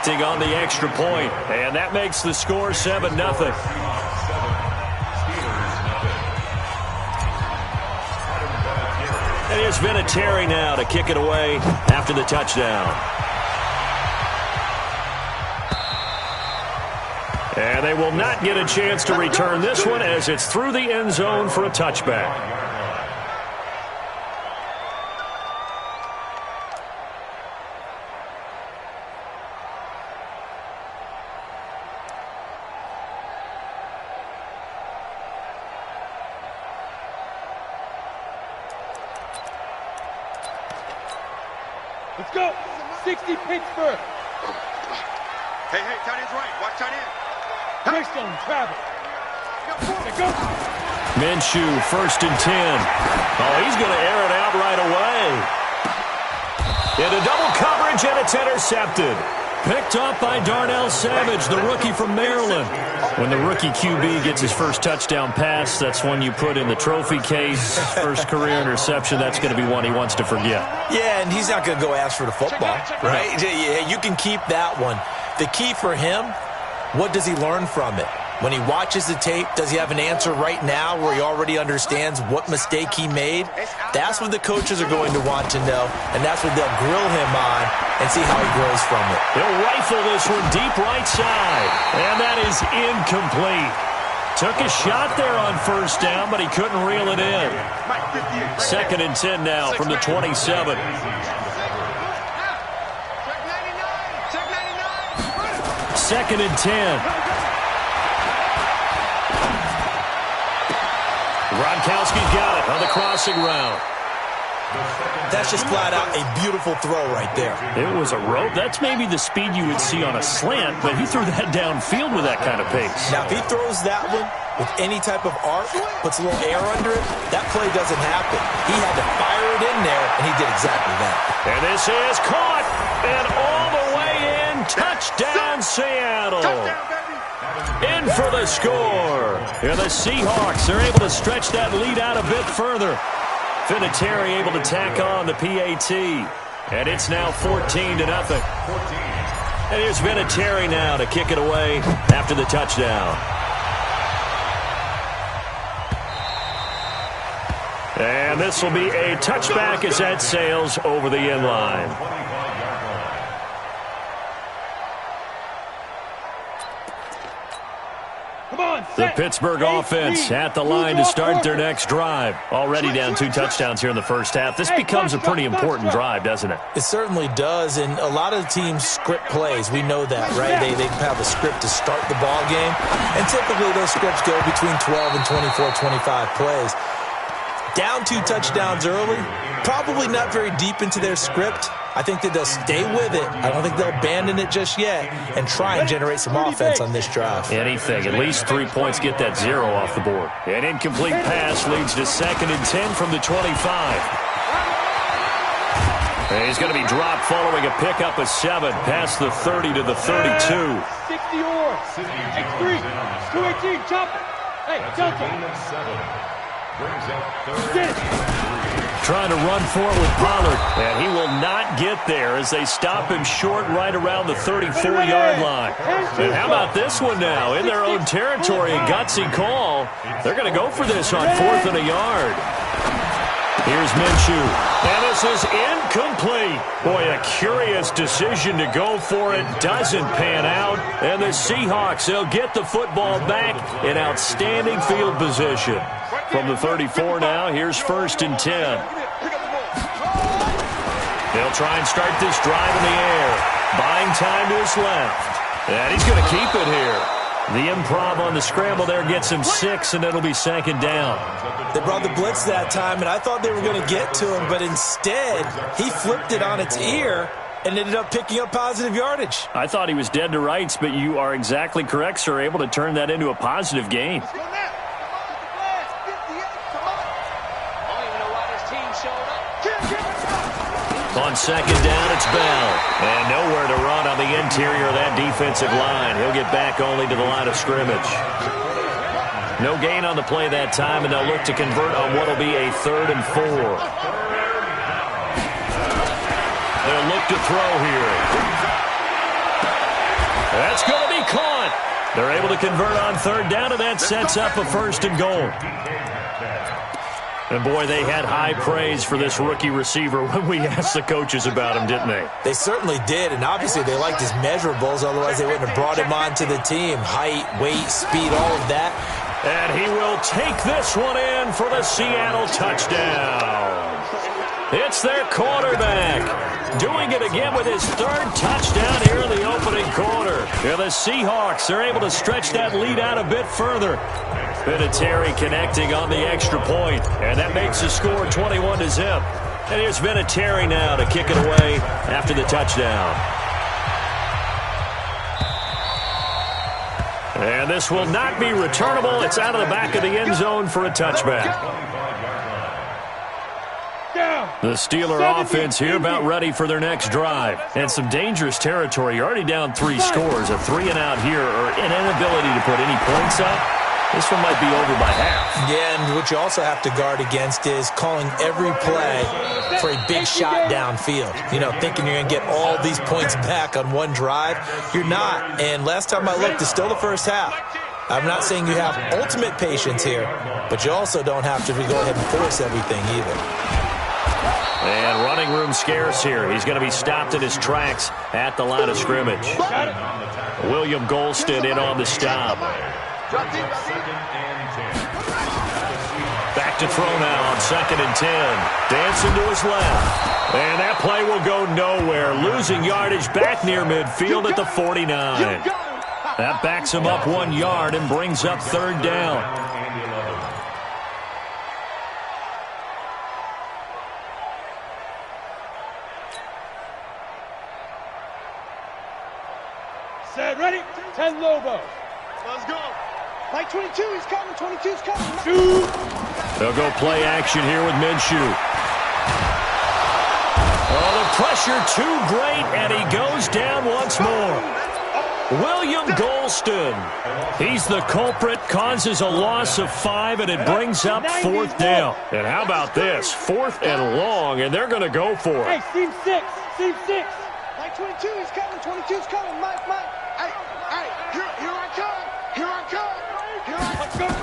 connecting on the extra point, and that makes the score 7-0. And here's Vinatieri now to kick it away after the touchdown. And they will not get a chance to return this one as it's through the end zone for a touchback. Let's go. 60 Pittsburgh. Hey, tight end's right. Watch tight end. Greystone, travel. Go. Minshew, 1st and 10. Oh, he's going to air it out right away. Into double coverage, and it's intercepted. Picked up by Darnell Savage, the rookie from Maryland. When the rookie QB gets his first touchdown pass, that's one you put in the trophy case. First career interception, that's going to be one he wants to forget. Yeah, and he's not going to go ask for the football, right? Yeah, you can keep that one. The key for him, what does he learn from it? When he watches the tape, does he have an answer right now where he already understands what mistake he made? That's what the coaches are going to want to know, and that's what they'll grill him on and see how he grows from it. He'll rifle this one deep right side, and that is incomplete. Took a shot there on 1st down, but he couldn't reel it in. 2nd and 10 now from the 27. 2nd and 10. Gronkowski's got it on the crossing route. That's just flat out a beautiful throw right there. It was a rope. That's maybe the speed you would see on a slant, but he threw that downfield with that kind of pace. Now, if he throws that one with any type of arc, puts a little air under it, that play doesn't happen. He had to fire it in there, and he did exactly that. And this is caught, and all the way in. Touchdown, Seattle. In for the score. And the Seahawks are able to stretch that lead out a bit further. Vinatieri able to tack on the PAT. And it's now 14-0. And here's Vinatieri now to kick it away after the touchdown. And this will be a touchback as that sails over the end line. The Pittsburgh offense at the line to start their next drive. Already down 2 touchdowns here in the first half. This becomes a pretty important drive, doesn't it? It certainly does, and a lot of the teams script plays. We know that, right? They have a script to start the ball game, and typically those scripts go between 12 and 24, 25 plays. Down 2 touchdowns early, probably not very deep into their script. I think that they'll stay with it. I don't think they'll abandon it just yet and try and generate some offense on this drive. Anything. At least 3 points, get that 0 off the board. An incomplete pass leads to 2nd and 10 from the 25. And he's going to be dropped following a pickup of 7 past the 30 to the 32. 60 or X3, 218, chop it. Hey, Delta. Trying to run for it with Pollard, and he will not get there as they stop him short right around the 34-yard line. And how about this one now? In their own territory, a gutsy call. They're going to go for this on 4th and a yard. Here's Minshew, and this is incomplete. Boy, a curious decision to go for it. Doesn't pan out, and the Seahawks, they'll get the football back in outstanding field position. From the 34 now, here's 1st and 10. They'll try and start this drive in the air. Buying time to his left. And he's going to keep it here. The improv on the scramble there gets him 6, and it'll be 2nd down. They brought the blitz that time, and I thought they were going to get to him, but instead, he flipped it on its ear and ended up picking up positive yardage. I thought he was dead to rights, but you are exactly correct, sir. Able to turn that into a positive gain. On 2nd down, it's Bell. And nowhere to run on the interior of that defensive line. He'll get back only to the line of scrimmage. No gain on the play that time, and they'll look to convert on what will be a 3rd and 4. They'll look to throw here. That's going to be caught. They're able to convert on third down, and that sets up a 1st and goal. And, boy, they had high praise for this rookie receiver when we asked the coaches about him, didn't they? They certainly did, and obviously they liked his measurables. Otherwise, they wouldn't have brought him onto the team. Height, weight, speed, all of that. And he will take this one in for the Seattle touchdown. It's their quarterback doing it again with his 3rd touchdown here in the opening quarter. And the Seahawks are able to stretch that lead out a bit further. Vinatieri connecting on the extra point, and that makes the score 21-0. And here's Vinatieri now to kick it away after the touchdown. And this will not be returnable. It's out of the back of the end zone for a touchback. The Steeler offense here about ready for their next drive. And some dangerous territory. You're already down 3 scores. A 3-and-out here, or an inability to put any points up. This one might be over by half. Yeah, and what you also have to guard against is calling every play for a big shot downfield. You know, thinking you're going to get all these points back on one drive. You're not. And last time I looked, it's still the first half. I'm not saying you have ultimate patience here, but you also don't have to go ahead and force everything either. And running room scarce here. He's going to be stopped in his tracks at the line of scrimmage. William Golston in on the stop. Back to throw now on 2nd and 10. Dancing to his left. And that play will go nowhere. Losing yardage back near midfield at the 49. That backs him up 1 yard and brings up 3rd down. Set, ready? 10 Lobo. Let's go. Like 22, he's coming. 22's coming. Shoot. They'll go play action here with Minshew. Oh, the pressure too great, and he goes down once more. William Golston. He's the culprit, causes a loss of 5, and it brings up 4th down. And how about this? 4th and long, and they're going to go for it. Hey, team 6. Team 6. Like 22, he's coming. 22's coming. Mike. Hey, here I come. Here I come. Here I come.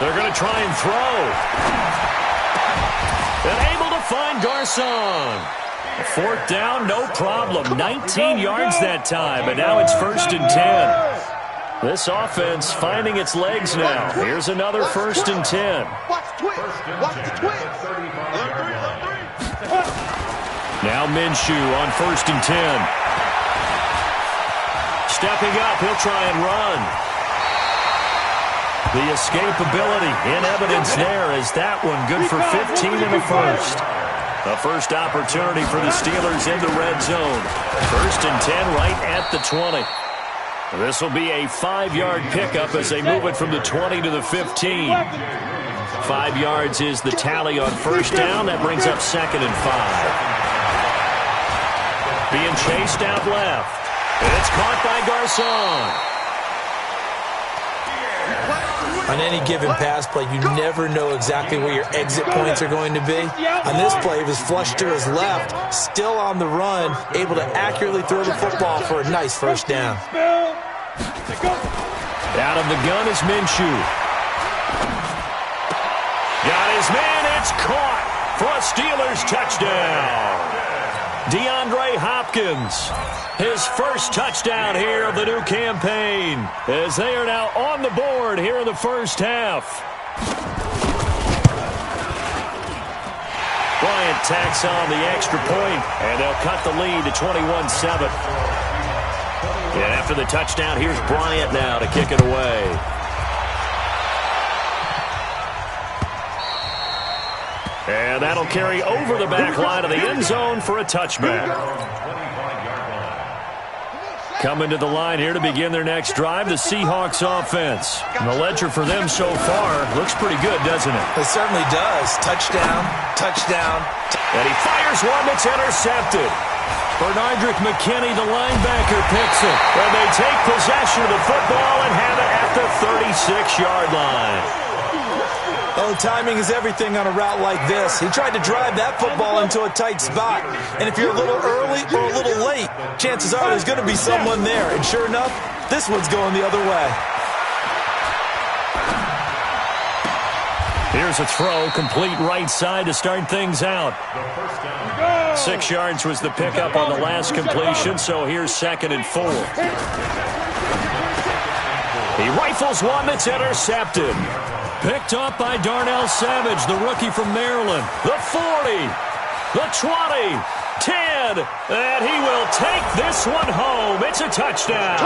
They're going to try and throw. And able to find Garcon. 4th down, no problem. 19 yards that time, and now it's 1st and 10. This offense finding its legs now. Here's another 1st and 10. Watch the twist. Watch the twist. Now Minshew on 1st and 10. Stepping up, he'll try and run. The escapability in evidence there as that one good for 15 in the 1st. The first opportunity for the Steelers in the red zone. 1st and 10 right at the 20. This will be a 5-yard pickup as they move it from the 20 to the 15. 5 yards is the tally on 1st down. That brings up 2nd and 5. Being chased out left. And it's caught by Garcon. On any given pass play, you never know exactly where your exit points are going to be. On this play, it was flushed to his left, still on the run, able to accurately throw the football for a nice 1st down. Out of the gun is Minshew. Got his man, it's caught for a Steelers touchdown. DeAndre Hopkins, his 1st touchdown here of the new campaign, as they are now on the board here in the 1st half. Bryant tacks on the extra point, and they'll cut the lead to 21-7. And after the touchdown, here's Bryant now to kick it away. And that'll carry over the back line of the end zone for a touchback. Coming to the line here to begin their next drive, the Seahawks offense. And the ledger for them so far looks pretty good, doesn't it? It certainly does. Touchdown. And he fires one that's intercepted. Bernardrick McKinney, the linebacker, picks it. And they take possession of the football and have it at the 36-yard line. Oh, timing is everything on a route like this. He tried to drive that football into a tight spot. And if you're a little early or a little late, chances are there's going to be someone there. And sure enough, this one's going the other way. Here's a throw, complete right side to start things out. 6 yards was the pickup on the last completion, so here's 2nd and 4. He rifles one that's intercepted. Picked up by Darnell Savage, the rookie from Maryland. The 40, the 20, 10, and he will take this one home. It's a touchdown.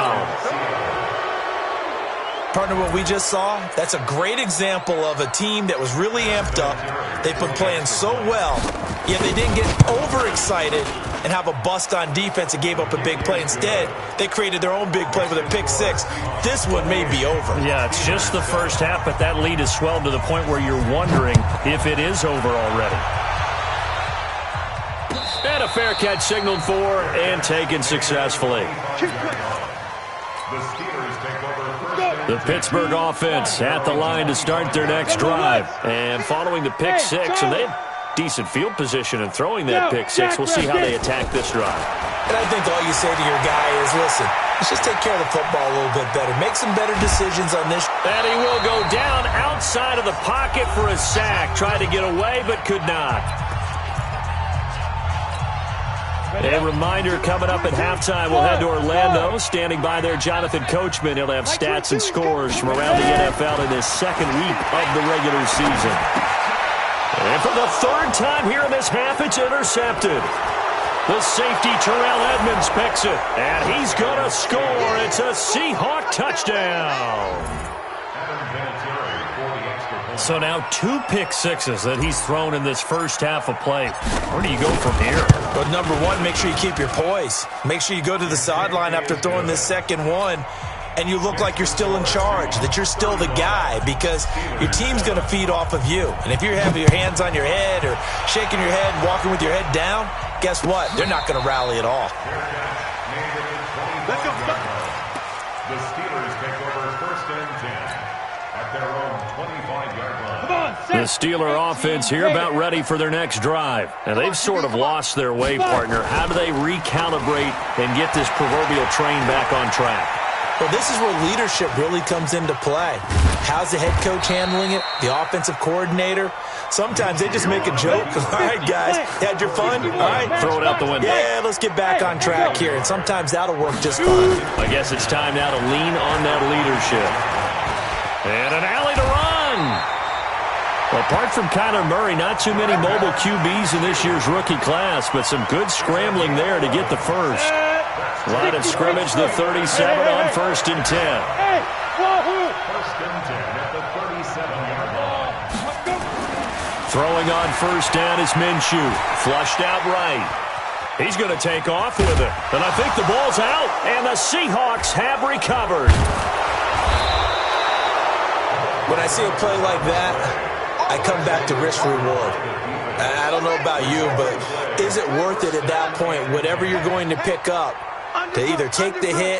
Partner, what we just saw, that's a great example of a team that was really amped up. They've been playing so well, yet they didn't get overexcited and have a bust on defense and gave up a big play. Instead, they created their own big play with a pick six. This one may be over. Yeah, it's just the first half, but that lead has swelled to the point where you're wondering if it is over already. And a fair catch signaled for and taken successfully. The Pittsburgh offense at the line to start their next drive. And following the pick six, and they have decent field position in throwing that pick six. We'll see how they attack this drive. And I think all you say to your guy is, listen, let's just take care of the football a little bit better. Make some better decisions on this. And he will go down outside of the pocket for a sack. Tried to get away, but could not. A reminder coming up at halftime, we'll head to Orlando. Standing by there, Jonathan Coachman. He'll have stats and scores from around the NFL in his second week of the regular season. And for the third time here in this half, it's intercepted. The safety, Terrell Edmonds, picks it. And he's going to score. It's a Seahawk touchdown. So now 2 pick sixes that he's thrown in this first half of play. Where do you go from here? But number one, make sure you keep your poise. Make sure you go to the sideline after throwing this second one, and you look like you're still in charge, that you're still the guy, because your team's going to feed off of you. And if you're having your hands on your head or shaking your head, walking with your head down, guess what? They're not going to rally at all. Let's go. The Steelers take over 1st and 10 at their own 25-yard line. The Steeler offense here about ready for their next drive. And they've sort of lost their way, partner. How do they recalibrate and get this proverbial train back on track? Well, this is where leadership really comes into play. How's the head coach handling it? The offensive coordinator? Sometimes they just make a joke. All right, guys, had your fun? All right. Throw it out the window. Yeah, let's get back on track here. And sometimes that'll work just fine. I guess it's time now to lean on that leadership. And an alley to run. Apart from Kyler Murray, not too many mobile QBs in this year's rookie class, but some good scrambling there to get the first. Line of scrimmage, the 37 on 1st and 10. First and 10 at the 37-yard line. Throwing on first down is Minshew. Flushed out right. He's going to take off with it. And I think the ball's out, and the Seahawks have recovered. When I see a play like that, I come back to risk-reward. I don't know about you, but is it worth it at that point, whatever you're going to pick up, to either take the hit,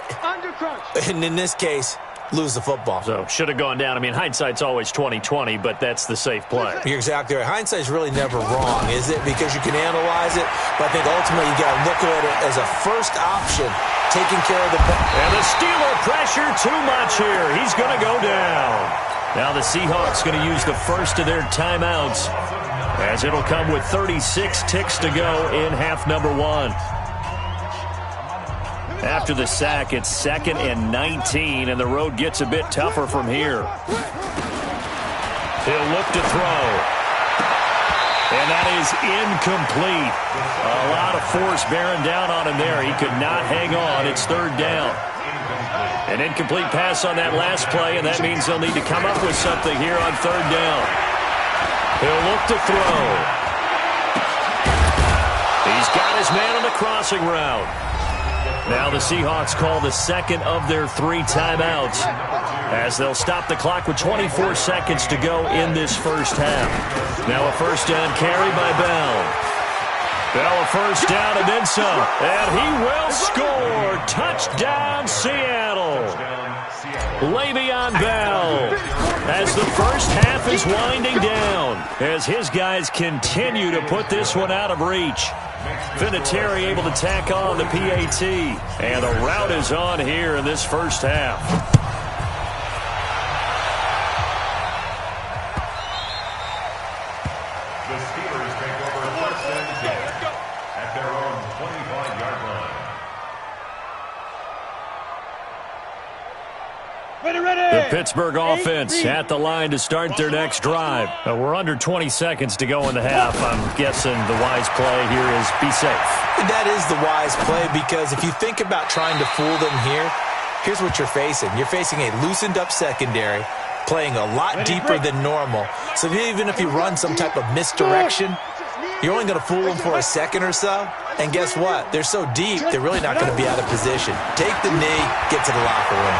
and in this case, lose the football? So, should have gone down. I mean, hindsight's always 20/20, but that's the safe play. You're exactly right. Hindsight's really never wrong, is it? Because you can analyze it, but I think ultimately you got to look at it as a first option, taking care of the ball. And the Steeler pressure too much here. He's going to go down. Now the Seahawks going to use the first of their timeouts, as it'll come with 36 ticks to go in half number 1. After the sack, it's 2nd and 19, and the road gets a bit tougher from here. He'll look to throw. And that is incomplete. A lot of force bearing down on him there. He could not hang on. It's 3rd down. An incomplete pass on that last play, and that means they'll need to come up with something here on 3rd down. He'll look to throw. He's got his man on the crossing route. Now the Seahawks call the second of their 3 timeouts, as they'll stop the clock with 24 seconds to go in this first half. Now a first down carry by Bell. Bell a first down and then some. And he will score. Touchdown, Seattle. Le'Veon Bell. as the first half is winding down, as his guys continue to put this one out of reach. Vinatieri able to tack on the PAT, and the rout is on here in this first half. The Steelers take over first and 10 at their own 25-yard line. The Pittsburgh offense at the line to start their next drive. We're under 20 seconds to go in the half. I'm guessing the wise play here is be safe. That is the wise play, because if you think about trying to fool them here, here's what you're facing. You're facing a loosened up secondary, playing a lot deeper than normal. So even if you run some type of misdirection, you're only going to fool them for a second or so. And guess what? They're so deep, they're really not going to be out of position. Take the knee, get to the locker room.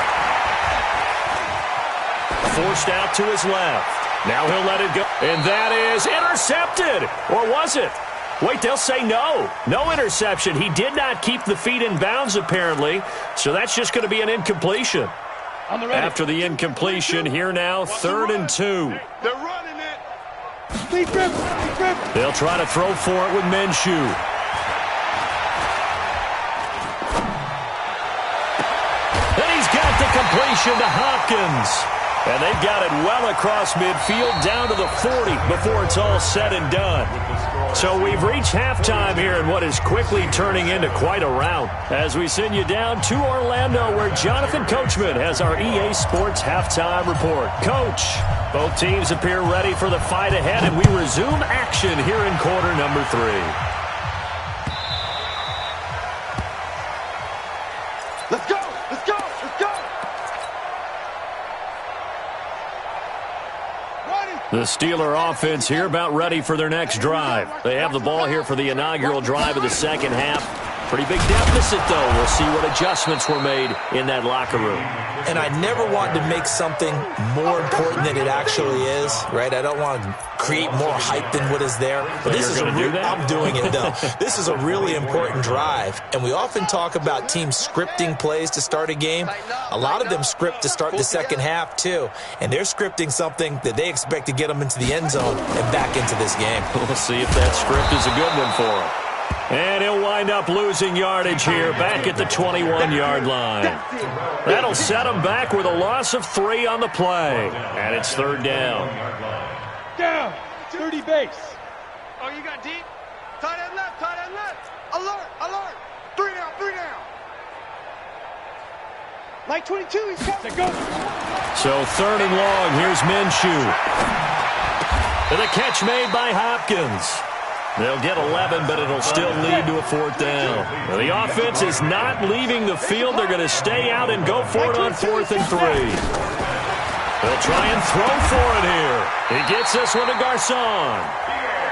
Forced out to his left. Now he'll let it go. And that is intercepted. Or was it? Wait, they'll say no. No interception. He did not keep the feet in bounds, apparently. So that's just going to be an incompletion. After the incompletion, here now, 3rd and 2. They're running it. Deep grip. They'll try to throw for it with Minshew. And he's got the completion to Hopkins. And they've got it well across midfield down to the 40 before it's all said and done. So we've reached halftime here in what is quickly turning into quite a rout as we send you down to Orlando, where Jonathan Coachman has our EA Sports halftime report. Coach, both teams appear ready for the fight ahead, and we resume action here in quarter number 3. Let's go. The Steeler offense here about ready for their next drive. They have the ball here for the inaugural drive of the second half. Pretty big deficit, though. We'll see what adjustments were made in that locker room. And I never want to make something more important than it actually is, right? I don't want to create more hype than what is there. But this is I'm doing it, though. This is a really important drive. And we often talk about teams scripting plays to start a game. A lot of them script to start the second half, too. And they're scripting something that they expect to get them into the end zone and back into this game. We'll see if that script is a good one for them. And he'll wind up losing yardage here back at the 21-yard line. That'll set him back with a loss of 3 on the play. And it's 3rd down. Down. 30 base. Oh, you got deep? Tight end left. Alert. 3 down. Mike 22, he's coming. Go. So 3rd and long, here's Minshew. And the catch made by Hopkins. They'll get 11, but it'll still lead to a 4th down. Well, the offense is not leaving the field. They're going to stay out and go for it on 4th and 3. They'll try and throw for it here. He gets this one to Garcon.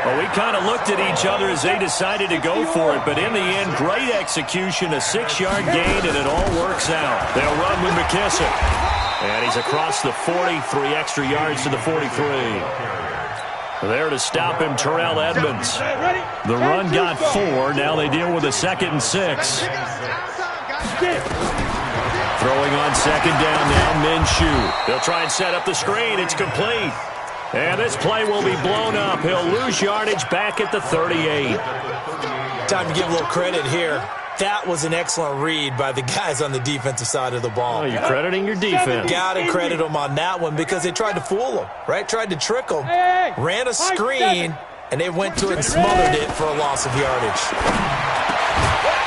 Well, we kind of looked at each other as they decided to go for it, but in the end, great execution, a 6-yard gain, and it all works out. They'll run with McKissick. And he's across the 40, 3 extra yards to the 43. There to stop him, Terrell Edmonds. The run got 4. Now they deal with a 2nd and 6. Throwing on 2nd down now, Minshew. They'll try and set up the screen. It's complete. And this play will be blown up. He'll lose yardage back at the 38. Time to give a little credit here. That was an excellent read by the guys on the defensive side of the ball. Oh, you're crediting your defense. Got to credit them on that one because they tried to fool them, right? Tried to trick them. Ran a screen, and they went to it and smothered it for a loss of yardage.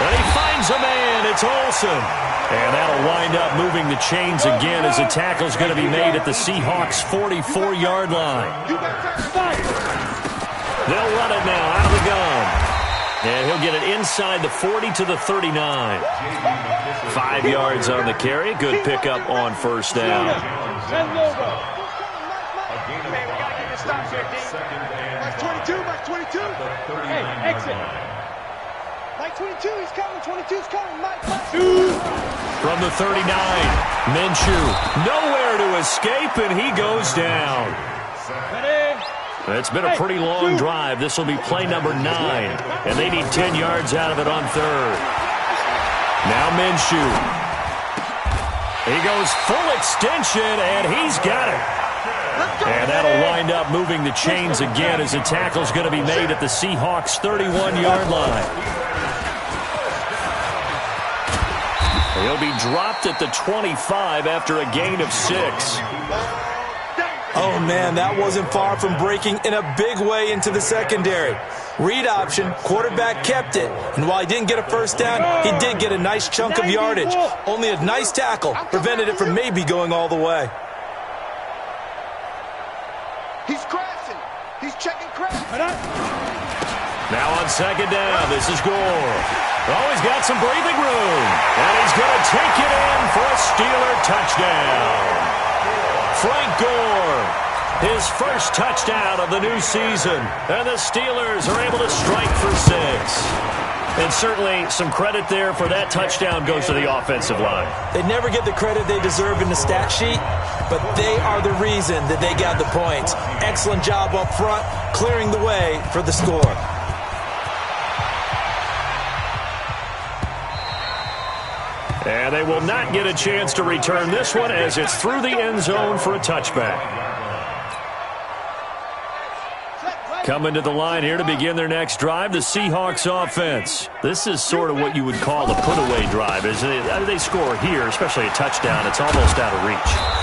And he finds a man. It's Olsen. And that'll wind up moving the chains again as the tackle's going to be made at the Seahawks' 44-yard line. They'll run it now out of the gun. And he'll get it inside the 40 to the 39. 5 yards on the carry. Good pickup on 1st down. Mike 22. Hey, exit. Mike 22, he's coming. 22's coming. Mike. From the 39, Minshew nowhere to escape, and he goes down. It's been a pretty long drive. This will be play number 9, and they need 10 yards out of it on 3rd. Now Minshew. He goes full extension, and he's got it. And that'll wind up moving the chains again as the tackle's going to be made at the Seahawks' 31-yard line. He'll be dropped at the 25 after a gain of 6. Oh, man, that wasn't far from breaking in a big way into the secondary. Read option, quarterback kept it. And while he didn't get a first down, he did get a nice chunk of yardage. Only a nice tackle prevented it from maybe going all the way. He's crashing. He's checking crash. Now on second down, this is Gore. Oh, he's got some breathing room. And he's going to take it in for a Steeler touchdown. Frank Gore, his first touchdown of the new season. And the Steelers are able to strike for 6. And certainly some credit there for that touchdown goes to the offensive line. They never get the credit they deserve in the stat sheet, but they are the reason that they got the points. Excellent job up front, clearing the way for the score. And they will not get a chance to return this one as it's through the end zone for a touchback. Coming to the line here to begin their next drive, the Seahawks offense. This is sort of what you would call a put-away drive. As they score here, especially a touchdown, it's almost out of reach.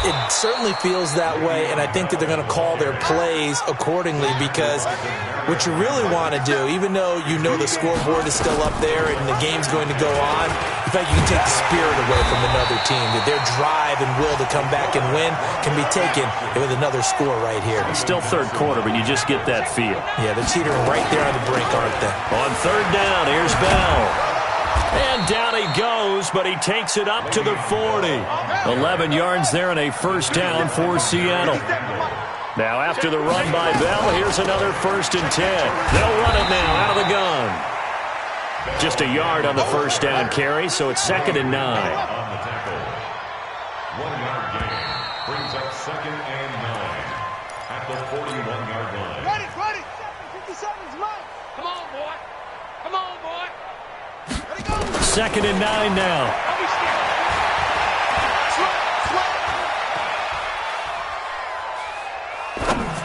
It certainly feels that way, and I think that they're going to call their plays accordingly because what you really want to do, even though you know the scoreboard is still up there and the game's going to go on, in fact, you can take the spirit away from another team, that their drive and will to come back and win can be taken with another score right here. It's still third quarter, but you just get that feel. Yeah, they're teetering right there on the brink, aren't they? On third down, here's Bell. And down he goes, but he takes it up to the 40. 11 yards there and a first down for Seattle. Now after the run by Bell, here's another 1st and 10. They'll run it now out of the gun. Just a yard on the first down carry, so it's 2nd and 9. On the tackle. 1-yard gain brings up 2nd and 9 at the 41-yard line. Ready. 57's mine. Come on, boy. Come on, boy. Ready, go. 2nd and 9 now. Don't be scared. Sweat.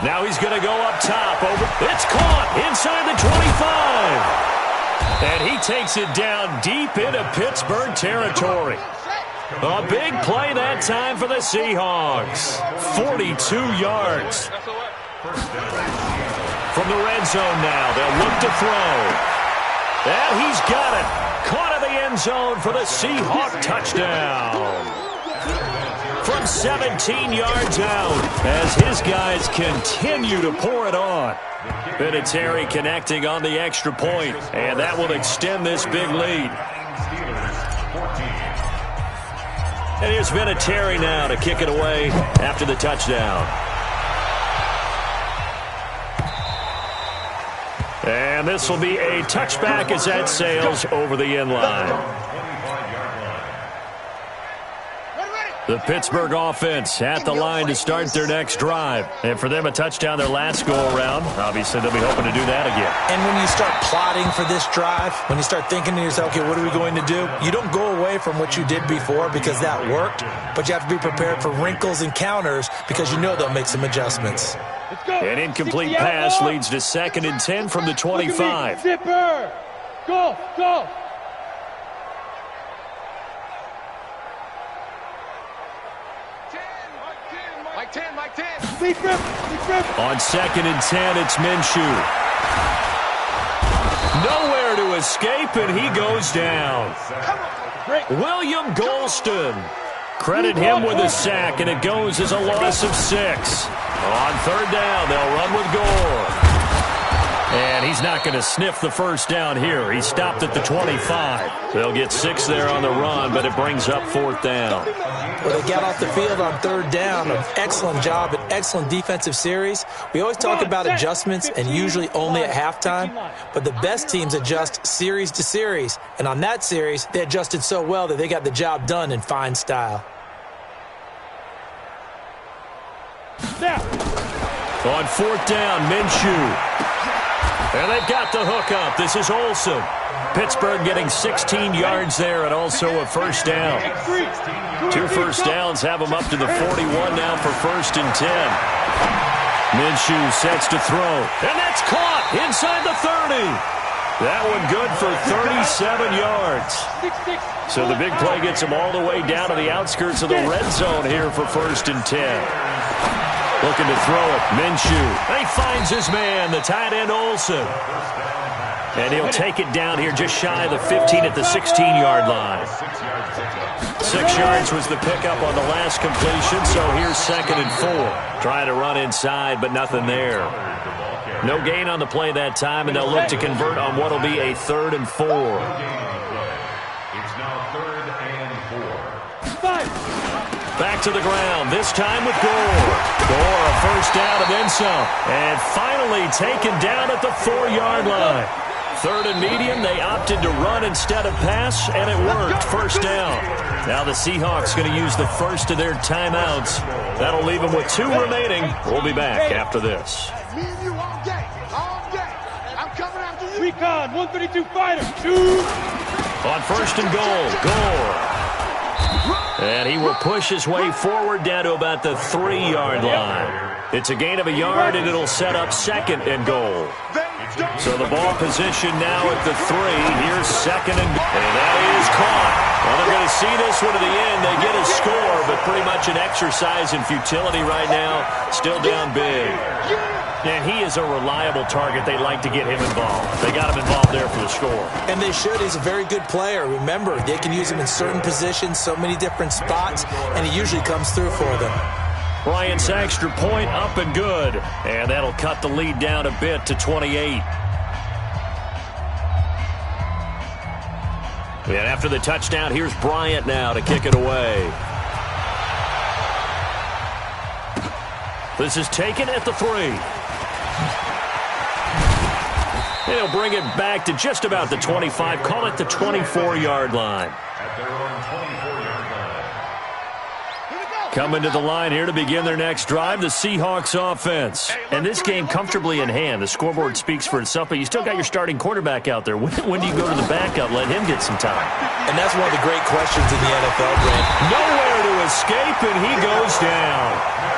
Now he's going to go up top. It's caught inside the 25. And he takes it down deep into Pittsburgh territory. A big play that time for the Seahawks. 42 yards. From the red zone now, they'll look to throw. And he's got it. Caught in the end zone for the Seahawk touchdown. From 17 yards out as his guys continue to pour it on. Vinatieri connecting on the extra point, and that will extend this big lead. And here's Vinatieri now to kick it away after the touchdown. And this will be a touchback as that sails over the end line. The Pittsburgh offense at the line to start their next drive. And for them, a touchdown their last go-around. Obviously, they'll be hoping to do that again. And when you start plotting for this drive, when you start thinking to yourself, okay, what are we going to do? You don't go away from what you did before because that worked, but you have to be prepared for wrinkles and counters because you know they'll make some adjustments. An incomplete pass leads to 2nd and 10 from the 25. Zipper. Go. Mike 10. Lead grip. On 2nd and 10, it's Minshew. Nowhere to escape, and he goes down. William Golston. Credit him with a sack, and it goes as a loss of 6. On third down, they'll run with Gore. And he's not going to sniff the first down here. He stopped at the 25. They'll get 6 there on the run, but it brings up 4th down. Well, they got off the field on third down. An excellent job, an excellent defensive series. We always talk about adjustments and usually only at halftime, but the best teams adjust series to series. And on that series, they adjusted so well that they got the job done in fine style. Now. On 4th down, Minshew. And they've got the hook up. This is Olsen. Pittsburgh getting 16 yards there and also a first down. 2 first downs have him up to the 41 now for 1st and 10. Minshew sets to throw, and that's caught inside the 30. That one good for 37 yards. So the big play gets him all the way down to the outskirts of the red zone here for 1st and 10. Looking to throw it, Minshew. He finds his man, the tight end Olsen. And he'll take it down here just shy of the 15 at the 16-yard line. 6 yards was the pickup on the last completion, so here's 2nd and 4. Trying to run inside, but nothing there. No gain on the play that time, and they'll look to convert on what will be a 3rd and 4. It's now 3rd and 4. Back to the ground, this time with Gore. Gore, a first down and then some. And finally taken down at the 4-yard line. 3rd and medium, they opted to run instead of pass, and it worked. First down. Now the Seahawks going to use the first of their timeouts. That'll leave them with 2 remaining. We'll be back after this. Me and you all day. All day. I'm coming after you. Recon, 132 fighter. 2. On 1st and goal, Gore. And he will push his way forward down to about the 3-yard line. It's a gain of a yard, and it'll set up 2nd and goal. So the ball position now at the 3. Here's 2nd and goal. And that is caught. Well, they're going to see this one to the end. They get a score, but pretty much an exercise in futility right now. Still down big. And he is a reliable target. They like to get him involved. They got him involved there for the score. And they should. He's a very good player. Remember, they can use him in certain positions, so many different spots, and he usually comes through for them. Bryant's extra point up and good. And that'll cut the lead down a bit to 28. And after the touchdown, here's Bryant now to kick it away. This is taken at the 3. And he'll bring it back to just about the 25. Call it the 24-yard line. At their own 24-yard line. Coming to the line here to begin their next drive, the Seahawks offense. And this game comfortably in hand. The scoreboard speaks for itself, but you still got your starting quarterback out there. When do you go to the backup, let him get some time? And that's one of the great questions in the NFL, Brent. Nowhere to escape, and he goes down.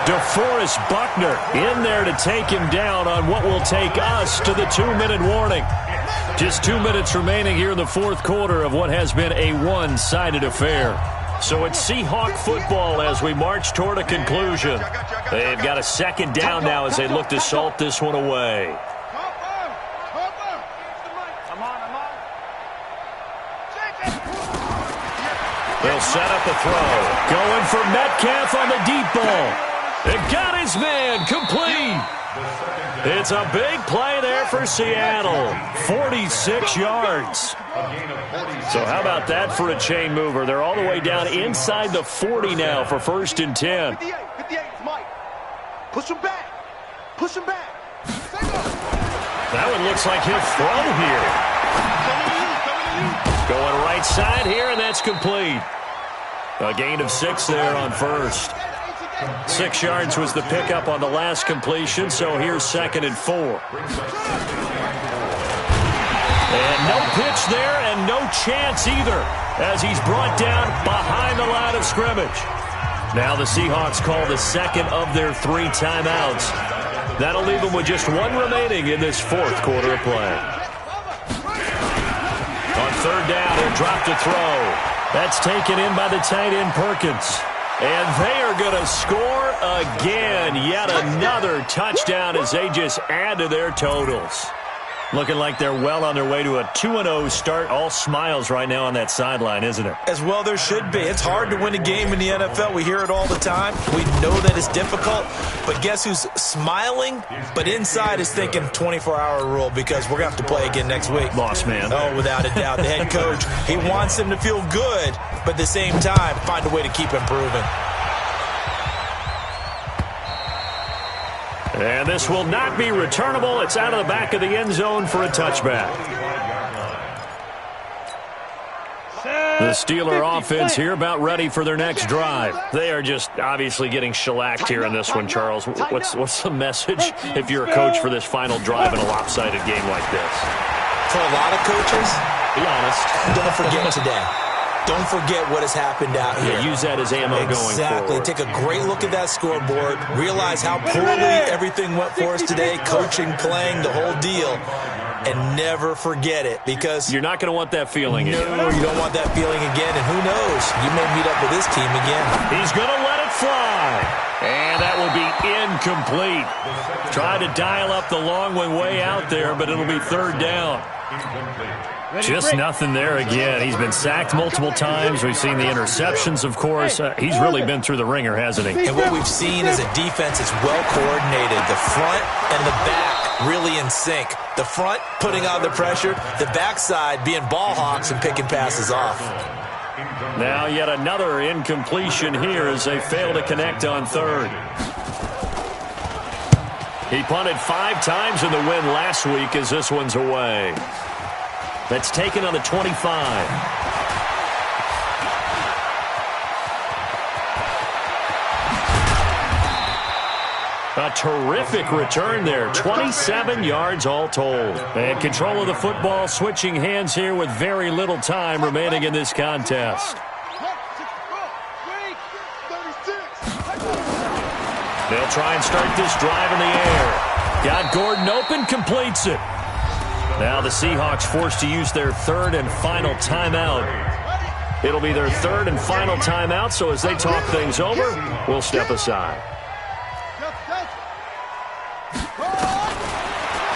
DeForest Buckner in there to take him down on what will take us to the 2-minute warning. Just 2 minutes remaining here in the 4th quarter of what has been a one-sided affair. So it's Seahawk football as we march toward a conclusion. They've got a 2nd down now as they look to salt this one away. They'll set up the throw. Going for Metcalf on the deep ball. It got his man complete. It's a big play there for Seattle. 46 yards. So how about that for a chain mover? They're all the way down inside the 40 now for 1st and 10. 58, Mike. Push him back. Push him back. That one looks like he'll throw here. Going right side here, and that's complete. A gain of 6 there on 1st. 6 yards was the pickup on the last completion, so here's 2nd and 4. And no pitch there and no chance either as he's brought down behind the line of scrimmage. Now the Seahawks call the 2nd of their 3 timeouts. That'll leave them with just 1 remaining in this 4th quarter of play. On 3rd down, he'll drop to throw. That's taken in by the tight end Perkins. And they are going to score again. Yet another touchdown as they just add to their totals. Looking like they're well on their way to a 2-0 start. All smiles right now on that sideline, isn't it? As well there should be. It's hard to win a game in the NFL. We hear it all the time. We know that it's difficult. But guess who's smiling? But inside is thinking 24-hour rule because we're going to have to play again next week. Lost man. Oh, without a doubt. The head coach, he wants them to feel good, but at the same time, find a way to keep improving. And this will not be returnable. It's out of the back of the end zone for a touchback. The Steeler offense here about ready for their next drive. They are just obviously getting shellacked here in this one, Charles. What's the message if you're a coach for this final drive in a lopsided game like this? For a lot of coaches, be honest, don't forget today. Don't forget what has happened out here. Use that as ammo going forward. Exactly. Take a great look at that scoreboard. Realize how poorly everything went for us today. Coaching, playing, the whole deal. And never forget it, because you're not going to want that feeling again. No, you don't want that feeling again. And who knows? You may meet up with this team again. He's going to let it fly. And that will be incomplete. Try to dial up the long one way out there, but it'll be third down. Just nothing there again. He's been sacked multiple times. We've seen the interceptions, of course. He's really been through the ringer, hasn't he? And what we've seen is a defense that's well coordinated. The front and the back really in sync. The front putting on the pressure, the backside being ball hawks and picking passes off. Now yet another incompletion here as they fail to connect on third. He punted 5 times in the win last week as this one's away. That's taken on the 25. A terrific return there. 27 yards all told. And control of the football switching hands here with very little time remaining in this contest. They'll try and start this drive in the air. Got Gordon open, completes it. Now the Seahawks forced to use their third and final timeout. It'll be their third and final timeout, so as they talk things over, we'll step aside.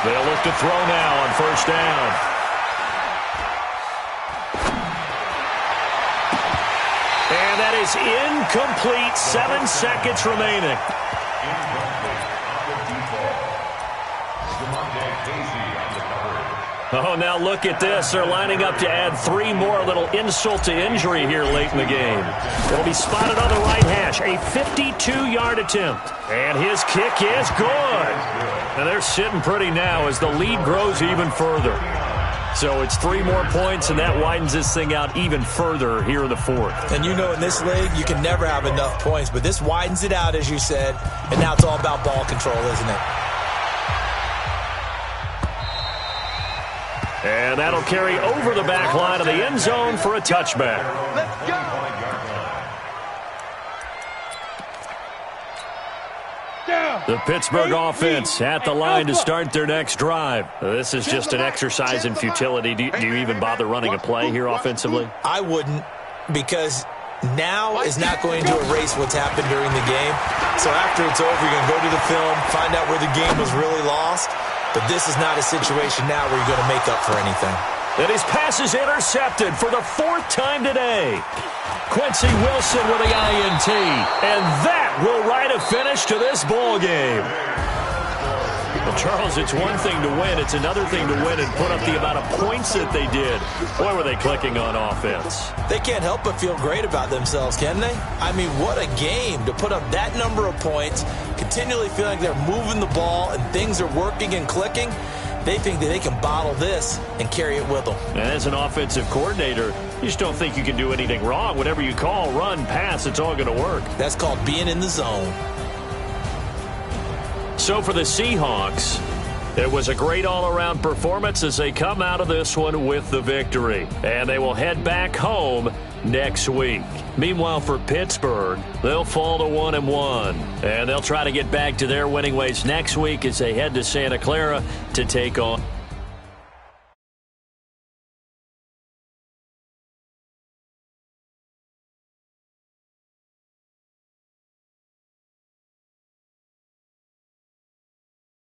They'll look to throw now on first down. And that is incomplete. 7 seconds remaining. Oh, now look at this. They're lining up to add 3 more. A little insult to injury here late in the game. It'll be spotted on the right hash. A 52-yard attempt. And his kick is good. And they're sitting pretty now as the lead grows even further. So it's 3 more points, and that widens this thing out even further here in the fourth. And you know in this league, you can never have enough points, but this widens it out, as you said, and now it's all about ball control, isn't it? And that'll carry over the back line of the end zone for a touchback. Let's go. The Pittsburgh offense at the line to start their next drive. This is just an exercise in futility. Do you even bother running a play here offensively? I wouldn't, because now is not going to erase what's happened during the game. So after it's over, you're going to go to the film, find out where the game was really lost. But this is not a situation now where you're going to make up for anything. And his pass is intercepted for the 4th time today. Quincy Wilson with the INT. And that will write a finish to this ball game. Well, Charles, it's one thing to win. It's another thing to win and put up the amount of points that they did. Boy, were they clicking on offense. They can't help but feel great about themselves, can they? I mean, what a game to put up that number of points, continually feeling like they're moving the ball and things are working and clicking. They think that they can bottle this and carry it with them. And as an offensive coordinator, you just don't think you can do anything wrong. Whatever you call, run, pass, it's all going to work. That's called being in the zone. So for the Seahawks, it was a great all-around performance as they come out of this one with the victory. And they will head back home next week. Meanwhile, for Pittsburgh, they'll fall to 1-1. And they'll try to get back to their winning ways next week as they head to Santa Clara to take on